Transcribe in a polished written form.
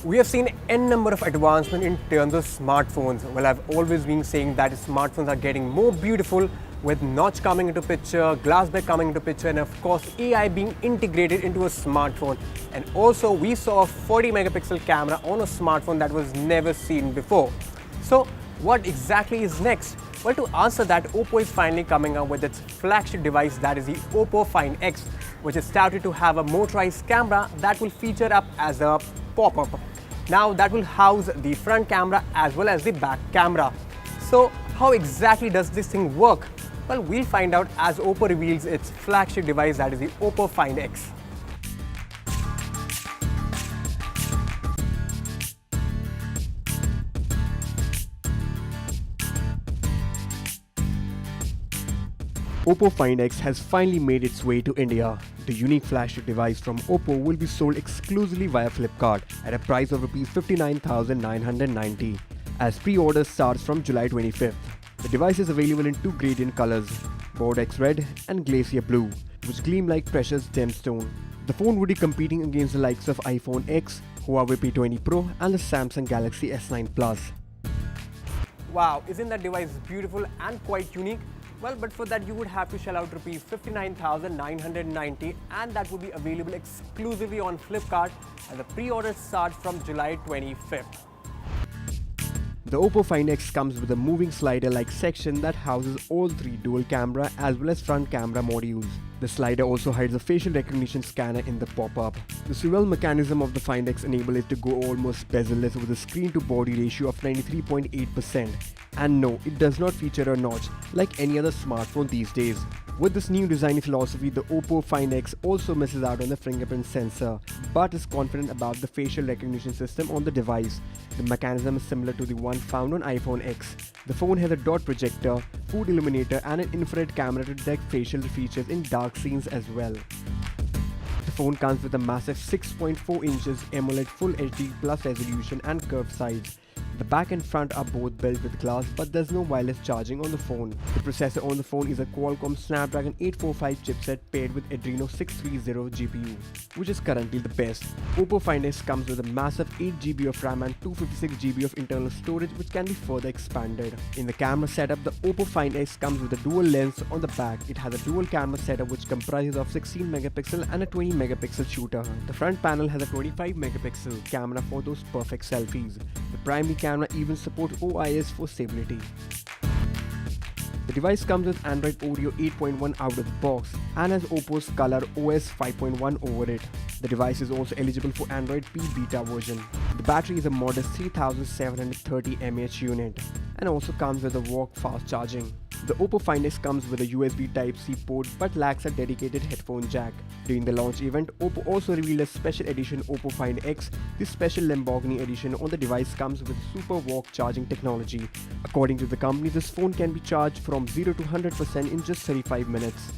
We have seen n number of advancements in terms of smartphones. Well, I've always been saying that smartphones are getting more beautiful with notch coming into picture, glass back coming into picture, and of course AI being integrated into a smartphone. And also we saw a 40 megapixel camera on a smartphone that was never seen before. So what exactly is next? Well, to answer that, Oppo is finally coming out with its flagship device, that is the Oppo Find X, which is touted to have a motorized camera that will feature up as a pop-up. Now that will house the front camera as well as the back camera. So how exactly does this thing work? Well, we'll find out as Oppo reveals its flagship device, that is the Oppo Find X. Oppo Find X has finally made its way to India. The unique flagship device from Oppo will be sold exclusively via Flipkart at a price of Rs 59,990 as pre-order starts from July 25th. The device is available in two gradient colors, Bordeaux Red and Glacier Blue, which gleam like precious gemstone. The phone would be competing against the likes of iPhone X, Huawei P20 Pro and the Samsung Galaxy S9 Plus. Wow, isn't that device beautiful and quite unique? Well, but for that you would have to shell out Rs 59,990 and that would be available exclusively on Flipkart and the pre-order starts from July 25th. The Oppo Find X comes with a moving slider-like section that houses all three dual camera as well as front camera modules. The slider also hides a facial recognition scanner in the pop-up. The swivel mechanism of the Find X enables it to go almost bezel-less with a screen-to-body ratio of 93.8%. And no, it does not feature a notch like any other smartphone these days. With this new design philosophy, the Oppo Find X also misses out on the fingerprint sensor, but is confident about the facial recognition system on the device. The mechanism is similar to the one found on iPhone X. The phone has a dot projector, food illuminator and an infrared camera to detect facial features in dark scenes as well. The phone comes with a massive 6.4 inches AMOLED Full HD Plus resolution and curved sides. The back and front are both built with glass, but there's no wireless charging on the phone. The processor on the phone is a Qualcomm Snapdragon 845 chipset paired with Adreno 630 GPU, which is currently the best. Oppo Find X comes with a massive 8GB of RAM and 256GB of internal storage, which can be further expanded. In the camera setup, the Oppo Find X comes with a dual lens on the back. It has a dual camera setup which comprises of 16 megapixel and a 20 megapixel shooter. The front panel has a 25 megapixel camera for those perfect selfies. The primary camera even supports OIS for stability. The device comes with Android Audio 8.1 out of the box and has Oppo's Color OS 5.1 over it. The device is also eligible for Android P beta version. The battery is a modest 3730 mAh unit and also comes with a walk fast charging. The Oppo Find X comes with a USB Type-C port but lacks a dedicated headphone jack. During the launch event, Oppo also revealed a special edition Oppo Find X. This special Lamborghini edition on the device comes with super walk charging technology. According to the company, this phone can be charged from 0 to 100% in just 35 minutes.